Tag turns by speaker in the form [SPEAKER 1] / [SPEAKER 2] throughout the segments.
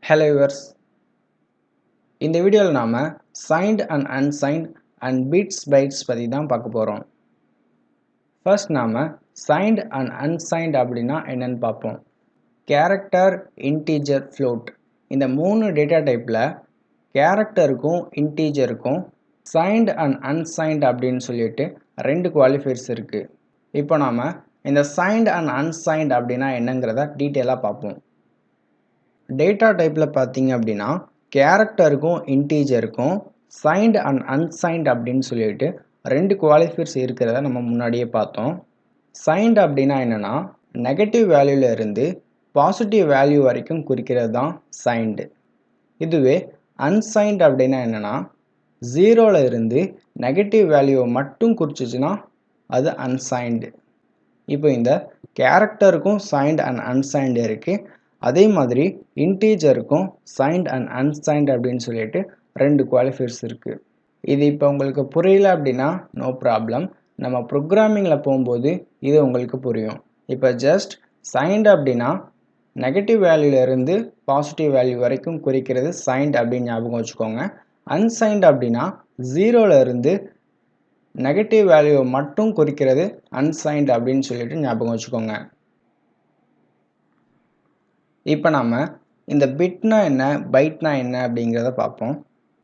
[SPEAKER 1] Hello viewers. இந்த வீடியோல நாம signed and unsigned and bits bytes பத்தி தான் பார்க்க போறோம். First நாம signed and unsigned அப்படினா என்னன்னு பார்ப்போம். Character, integer, float இந்த மூணு டேட்டா டைப்ல characterக்கும் integerக்கும் signed and unsigned அப்படினு சொல்லிட்டு ரெண்டு குவாலிஃபயர்ஸ் இருக்கு. இப்போ நாம இந்த signed and unsigned அப்படினா என்னங்கறத டீடைலா பார்ப்போம். டேட்டா டைப்ல பாத்தீங்க அப்படினா கேரக்டருக்கும் இன்டீஜருக்கும் signed and unsigned அப்படின்னு சொல்லிட்டு ரெண்டு குவாலிஃபயர்ஸ் இருக்கிறத நம்ம முன்னாடியே பார்த்தோம். signed அப்படின்னா என்னன்னா நெகட்டிவ் வேல்யூல இருந்து பாசிட்டிவ் வேல்யூ வரைக்கும் குறிக்கிறது தான் signed. இதுவே unsigned அப்படின்னா என்னன்னா ஜீரோல இருந்து நெகட்டிவ் வேல்யூவை மட்டும் குறிச்சுச்சுன்னா அது unsigned. இப்போ இந்த கேரக்டருக்கும் signed and unsigned இருக்கு. அதே மாதிரி இன்டீஜருக்கும் signed and unsigned அப்படின்னு சொல்லிட்டு ரெண்டு குவாலிஃபயர்ஸ் இருக்கு. இது இப்போ உங்களுக்கு புரியல அப்படின்னா நோ ப்ராப்ளம். நம்ம ப்ரோக்ராமிங்ல போகும்போது இது உங்களுக்கு புரியும். இப்போ ஜஸ்ட் signed அப்படின்னா நெகட்டிவ் வேல்யூல இருந்து பாசிட்டிவ் வேல்யூ வரைக்கும் குறிக்கிறது signed அப்படின்னு ஞாபகம் வச்சுக்கோங்க. unsigned அப்படின்னா ஜீரோல இருந்து நெகட்டிவ் வேல்யூவை மட்டும் குறிக்கிறது unsigned அப்படின்னு சொல்லிட்டு ஞாபகம் வச்சுக்கோங்க. இப்போ நாம இந்த பிட்னா என்ன பைட்னா என்ன அப்படிங்கிறத பார்ப்போம்.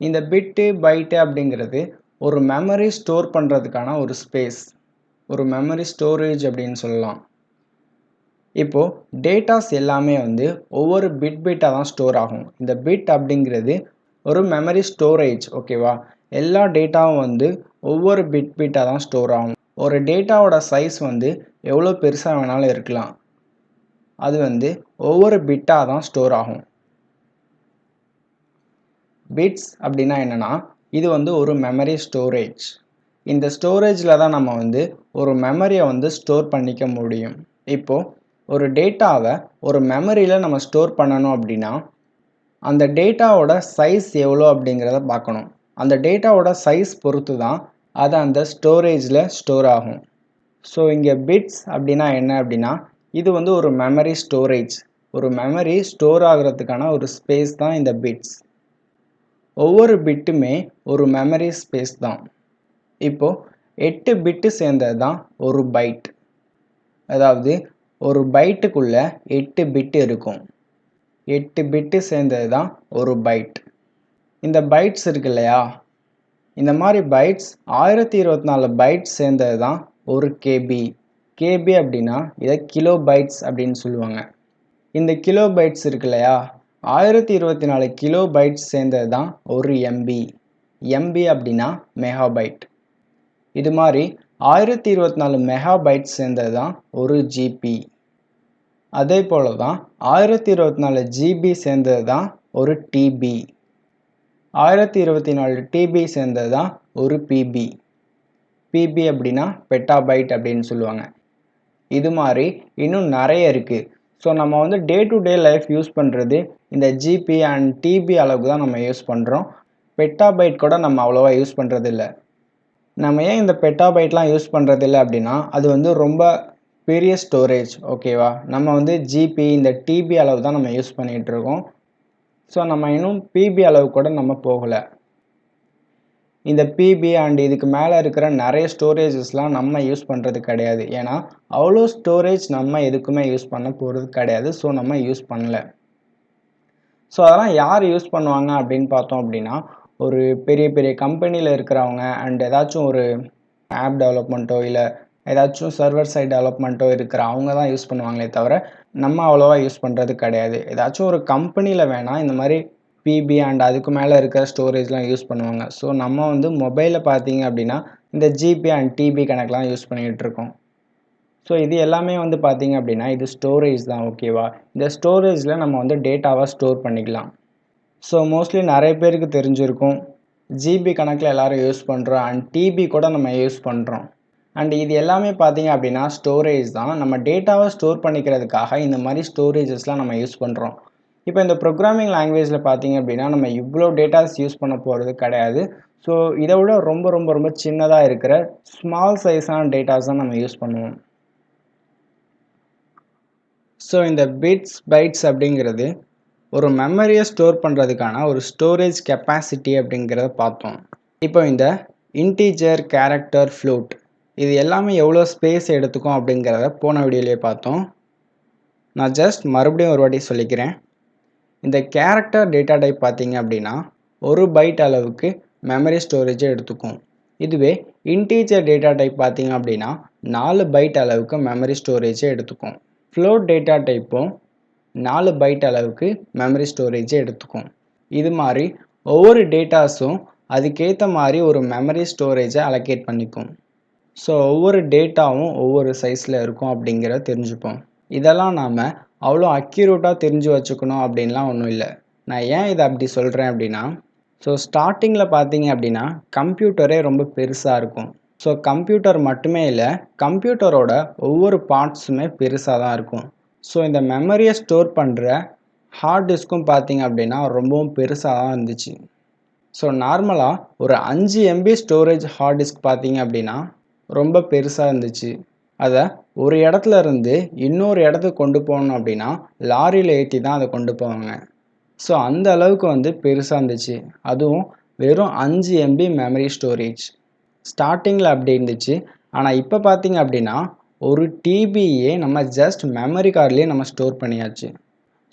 [SPEAKER 1] இந்த பிட்டு பைட்டு அப்படிங்கிறது ஒரு மெமரி ஸ்டோர் பண்ணுறதுக்கான ஒரு ஸ்பேஸ், ஒரு மெமரி ஸ்டோரேஜ் அப்படின்னு சொல்லலாம். இப்போ டேட்டாஸ் எல்லாமே ஒவ்வொரு பிட்டாக தான் ஸ்டோர் ஆகும். இந்த பிட் அப்படிங்கிறது ஒரு மெமரி ஸ்டோரேஜ். ஓகேவா? எல்லா டேட்டாவும் ஒவ்வொரு பிட்டாக தான் ஸ்டோர் ஆகும். ஒரு டேட்டாவோட சைஸ் எவ்வளோ பெருசாக வேணாலும் இருக்கலாம். அது ஒவ்வொரு பிட்டாக தான் ஸ்டோர் ஆகும். பிட்ஸ் அப்படின்னா என்னன்னா இது ஒரு மெமரி ஸ்டோரேஜ். இந்த ஸ்டோரேஜில் தான் நம்ம ஒரு மெமரியை ஸ்டோர் பண்ணிக்க முடியும். இப்போ ஒரு டேட்டாவை ஒரு மெமரியில் நம்ம ஸ்டோர் பண்ணணும் அப்படின்னா அந்த டேட்டாவோட சைஸ் எவ்வளோ அப்படிங்கிறத பார்க்கணும். அந்த டேட்டாவோட சைஸ் பொறுத்து தான் அது அந்த ஸ்டோரேஜில் ஸ்டோர் ஆகும். ஸோ இங்கே பிட்ஸ் அப்படின்னா என்ன அப்படின்னா இது ஒரு மெமரி ஸ்டோரேஜ். ஒரு மெமரி ஸ்டோர் ஆகிறதுக்கான ஒரு ஸ்பேஸ் தான் இந்த பிட்ஸ். ஒவ்வொரு பிட்டுமே ஒரு மெமரி ஸ்பேஸ் தான். இப்போ 8 பிட்டு சேர்ந்தது தான் ஒரு பைட். அதாவது ஒரு பைட்டுக்குள்ள 8 பிட்டு இருக்கும். 8 பிட்டு சேர்ந்தது தான் ஒரு பைட். இந்த பைட்ஸ் இருக்கு இல்லையா, இந்த மாதிரி பைட்ஸ் 1024 பைட்ஸ் சேர்ந்தது தான் ஒரு கேபி. கேபி அப்படின்னா இதை கிலோ பைட்ஸ் அப்படின்னு சொல்லுவாங்க. இந்த கிலோ பைட்ஸ் இருக்கு இல்லையா, 1024 கிலோ பைட்ஸ் சேர்ந்தது தான் ஒரு எம்பி. எம்பி அப்படின்னா மெகாபைட். இது மாதிரி 1024 மெகாபைட்ஸ் சேர்ந்தது தான் ஒரு ஜிபி. அதே போல தான் 1024 ஜிபி சேர்ந்தது தான் ஒரு டிபி. 1024 டிபி சேர்ந்தது தான் ஒரு பிபி. பிபி அப்படின்னா பெட்டாபைட் அப்படின்னு சொல்லுவாங்க. இது மாதிரி இன்னும் நிறைய இருக்கு. ஸோ நம்ம day to day life use பண்ணுறது இந்த ஜிபி அண்ட் டிபி அளவுக்கு தான் நம்ம யூஸ் பண்ணுறோம். பெட்டாபைட் கூட நம்ம அவ்வளோவா யூஸ் பண்ணுறது இல்லை. நம்ம ஏன் இந்த பெட்டாபைட்லாம் யூஸ் பண்ணுறது இல்லை அப்படின்னா அது ரொம்ப பெரிய ஸ்டோரேஜ். ஓகேவா? நம்ம ஜிபி இந்த டிபி அளவு தான் நம்ம யூஸ் பண்ணிகிட்டு இருக்கோம். ஸோ நம்ம இன்னும் பிபி அளவு கூட நம்ம போகலை. இந்த பிபி அண்ட் இதுக்கு மேலே இருக்கிற நிறைய ஸ்டோரேஜஸ்லாம் நம்ம யூஸ் பண்ணுறது கிடையாது. ஏன்னா அவ்வளோ ஸ்டோரேஜ் நம்ம எதுக்குமே யூஸ் பண்ண போகிறது கிடையாது. ஸோ நம்ம யூஸ் பண்ணல. ஸோ அதெல்லாம் யார் யூஸ் பண்ணுவாங்க அப்படின்னு பார்த்தோம் அப்படின்னா ஒரு பெரிய பெரிய கம்பெனியில் இருக்கிறவங்க அண்ட் ஏதாச்சும் ஒரு ஆப் டெவலப்மெண்ட்டோ இல்லை ஏதாச்சும் சர்வர் சைட் டெவலப்மெண்ட்டோ இருக்கிற அவங்க தான் யூஸ் பண்ணுவாங்களே தவிர நம்ம அவ்வளோவா யூஸ் பண்ணுறது கிடையாது. ஏதாச்சும் ஒரு கம்பெனியில் வேணால் இந்த மாதிரி பிபி அண்ட் அதுக்கு மேலே இருக்கிற ஸ்டோரேஜ்லாம் யூஸ் பண்ணுவாங்க. ஸோ நம்ம மொபைலில் பார்த்தீங்க அப்படின்னா இந்த ஜிபி அண்ட் டிபி கணக்கெலாம் யூஸ் பண்ணிகிட்டு இருக்கோம். ஸோ இது எல்லாமே பார்த்தீங்க அப்படின்னா இது ஸ்டோரேஜ் தான். ஓகேவா? இந்த ஸ்டோரேஜில் நம்ம டேட்டாவை ஸ்டோர் பண்ணிக்கலாம். ஸோ மோஸ்ட்லி நிறைய பேருக்கு தெரிஞ்சிருக்கும் ஜிபி கணக்கில் எல்லோரும் யூஸ் பண்ணுறோம் அண்ட் டிபி கூட நம்ம யூஸ் பண்ணுறோம். அண்ட் இது எல்லாமே பார்த்தீங்க அப்படின்னா ஸ்டோரேஜ் தான். நம்ம டேட்டாவை ஸ்டோர் பண்ணிக்கிறதுக்காக இந்த மாதிரி ஸ்டோரேஜஸ்லாம் நம்ம யூஸ் பண்ணுறோம். இப்போ இந்த ப்ரோக்ராமிங் லாங்குவேஜில் பார்த்தீங்க அப்படின்னா நம்ம இவ்வளோ டேட்டாஸ் யூஸ் பண்ண போகிறது கிடையாது. ஸோ இதை விட ரொம்ப ரொம்ப ரொம்ப சின்னதாக இருக்கிற ஸ்மால் சைஸான டேட்டாஸ் தான் நம்ம யூஸ் பண்ணுவோம். ஸோ இந்த பிட்ஸ் பைட்ஸ் அப்படிங்கிறது ஒரு மெமரியை ஸ்டோர் பண்ணுறதுக்கான ஒரு ஸ்டோரேஜ் கெப்பாசிட்டி அப்படிங்கிறத பார்த்தோம். இப்போ இந்த இன்டீஜர், கேரக்டர், ஃப்ளோட் இது எல்லாமே எவ்வளோ ஸ்பேஸ் எடுத்துக்கும் அப்படிங்கிறத போன வீடியோலேயே பார்த்தோம். நான் ஜஸ்ட் மறுபடியும் ஒரு வாட்டி சொல்லிக்கிறேன். இந்த கேரக்டர் டேட்டா டைப் பார்த்தீங்க அப்படின்னா 1 பைட் அளவுக்கு மெமரி ஸ்டோரேஜை எடுத்துக்கும். இதுவே இன்டீஜர் டேட்டா டைப் பார்த்தீங்க அப்படின்னா 4 பைட் அளவுக்கு மெமரி ஸ்டோரேஜை எடுத்துக்கும். ஃப்ளோட் டேட்டா டைப்பும் 4 பைட் அளவுக்கு மெமரி ஸ்டோரேஜை எடுத்துக்கும். இது மாதிரி ஒவ்வொரு டேட்டாஸும் அதுக்கேற்ற மாதிரி ஒரு மெமரி ஸ்டோரேஜை அலோகேட் பண்ணிக்கும். ஸோ ஒவ்வொரு டேட்டாவும் ஒவ்வொரு சைஸில் இருக்கும் அப்படிங்கிறத தெரிஞ்சுப்போம். இதெல்லாம் நாம் அவ்வளோ அக்யூரேட்டாக தெரிஞ்சு வச்சுக்கணும் அப்படின்லாம் ஒன்றும் இல்லை. நான் ஏன் இதை அப்படி சொல்கிறேன் அப்படின்னா, ஸோ ஸ்டார்டிங்கில் பார்த்தீங்க அப்படின்னா கம்ப்யூட்டரே ரொம்ப பெருசாக இருக்கும். ஸோ கம்ப்யூட்டர் மட்டுமே இல்லை, கம்ப்யூட்டரோட ஒவ்வொரு பார்ட்ஸுமே பெருசாக தான் இருக்கும். ஸோ இந்த மெமரியை ஸ்டோர் பண்ணுற ஹார்ட் டிஸ்க்கும் பார்த்தீங்க அப்படின்னா ரொம்பவும் பெருசாக தான் இருந்துச்சு. ஸோ நார்மலாக ஒரு 5 MB ஸ்டோரேஜ் ஹார்ட் டிஸ்க் பார்த்தீங்க அப்படின்னா ரொம்ப பெருசாக இருந்துச்சு. அதை ஒரு இடத்துல இருந்து இன்னொரு இடத்துக்கு கொண்டு போகணும் அப்படின்னா லாரியில் ஏற்றி தான் அதை கொண்டு போவாங்க. ஸோ அந்த அளவுக்கு பெருசாக இருந்துச்சு. அதுவும் வெறும் 5 MB மெமரி ஸ்டோரேஜ். ஸ்டார்டிங்கில் அப்படி இருந்துச்சு. ஆனால் இப்போ பார்த்தீங்க அப்படின்னா ஒரு டிபியே நம்ம ஜஸ்ட் மெமரி கார்ட்லேயே நம்ம ஸ்டோர் பண்ணியாச்சு.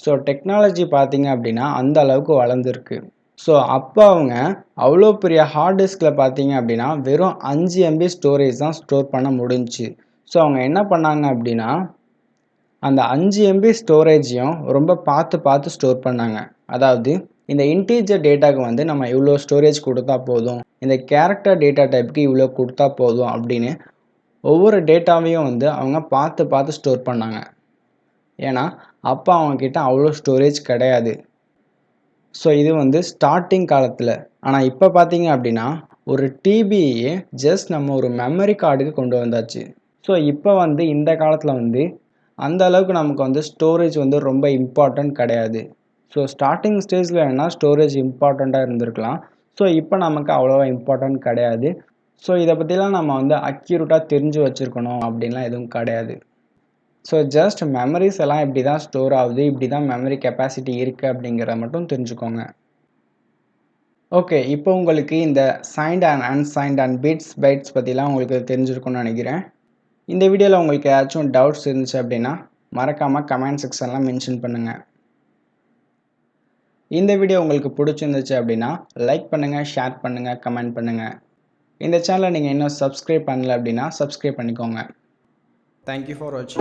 [SPEAKER 1] ஸோ டெக்னாலஜி பார்த்தீங்க அப்படின்னா அந்த அளவுக்கு வளர்ந்துருக்கு. ஸோ அப்போ அவங்க அவ்வளோ பெரிய ஹார்ட் டிஸ்கில் பார்த்தீங்க அப்படின்னா வெறும் 5 MB ஸ்டோரேஜ் தான் ஸ்டோர் பண்ண முடிஞ்சுச்சு. ஸோ அவங்க என்ன பண்ணாங்க அப்படின்னா அந்த 5 MB ஸ்டோரேஜையும் ரொம்ப பார்த்து ஸ்டோர் பண்ணாங்க. அதாவது இந்த இன்டீஜர் டேட்டாவுக்கு நம்ம இவ்வளோ ஸ்டோரேஜ் கொடுத்தா போதும், இந்த கேரக்டர் டேட்டா டைப்புக்கு இவ்வளோ கொடுத்தா போதும் அப்படின்னு ஒவ்வொரு டேட்டாவையும் அவங்க பார்த்து ஸ்டோர் பண்ணாங்க. ஏன்னா அப்போ அவங்கக்கிட்ட அவ்வளோ ஸ்டோரேஜ் கிடையாது. ஸோ இது ஸ்டார்டிங் காலத்தில். ஆனால் இப்போ பார்த்தீங்க அப்படின்னா ஒரு டிபியே ஜஸ்ட் நம்ம ஒரு மெமரி கார்டுக்கு கொண்டு வந்தாச்சு. ஸோ இப்போ இந்த காலத்தில் அந்த அளவுக்கு நமக்கு ஸ்டோரேஜ் ரொம்ப இம்பார்ட்டன்ட் கிடையாது. ஸோ ஸ்டார்டிங் ஸ்டேஜில் வேணால் ஸ்டோரேஜ் இம்பார்ட்டண்ட்டாக இருந்திருக்கலாம். ஸோ இப்போ நமக்கு அவ்வளோவா இம்பார்ட்டன்ட் கிடையாது. ஸோ இதை பற்றிலாம் நம்ம அக்யூரேட்டாக தெரிஞ்சு வச்சுருக்கணும் அப்படின்லாம் எதுவும் கிடையாது. ஸோ ஜஸ்ட் மெமரிஸ் எல்லாம் இப்படி தான் ஸ்டோர் ஆகுது, இப்படி தான் மெமரி கெப்பாசிட்டி இருக்குது அப்படிங்கிறத மட்டும் தெரிஞ்சுக்கோங்க. ஓகே, இப்போ உங்களுக்கு இந்த signed and unsigned and bits bytes பற்றிலாம் உங்களுக்கு தெரிஞ்சிருக்கும்னு நினைக்கிறேன். இந்த வீடியோவில் உங்களுக்கு ஏதாச்சும் டவுட்ஸ் இருந்துச்சு அப்படின்னா மறக்காமல் கமெண்ட் செக்ஷனில் மென்ஷன் பண்ணுங்கள். இந்த வீடியோ உங்களுக்கு பிடிச்சிருந்துச்சு அப்படின்னா லைக் பண்ணுங்கள், ஷேர் பண்ணுங்கள், கமெண்ட் பண்ணுங்கள். இந்த சேனலை நீங்கள் இன்னும் சப்ஸ்கிரைப் பண்ணல அப்படின்னா சப்ஸ்கிரைப் பண்ணிக்கோங்க. Thank you for watching.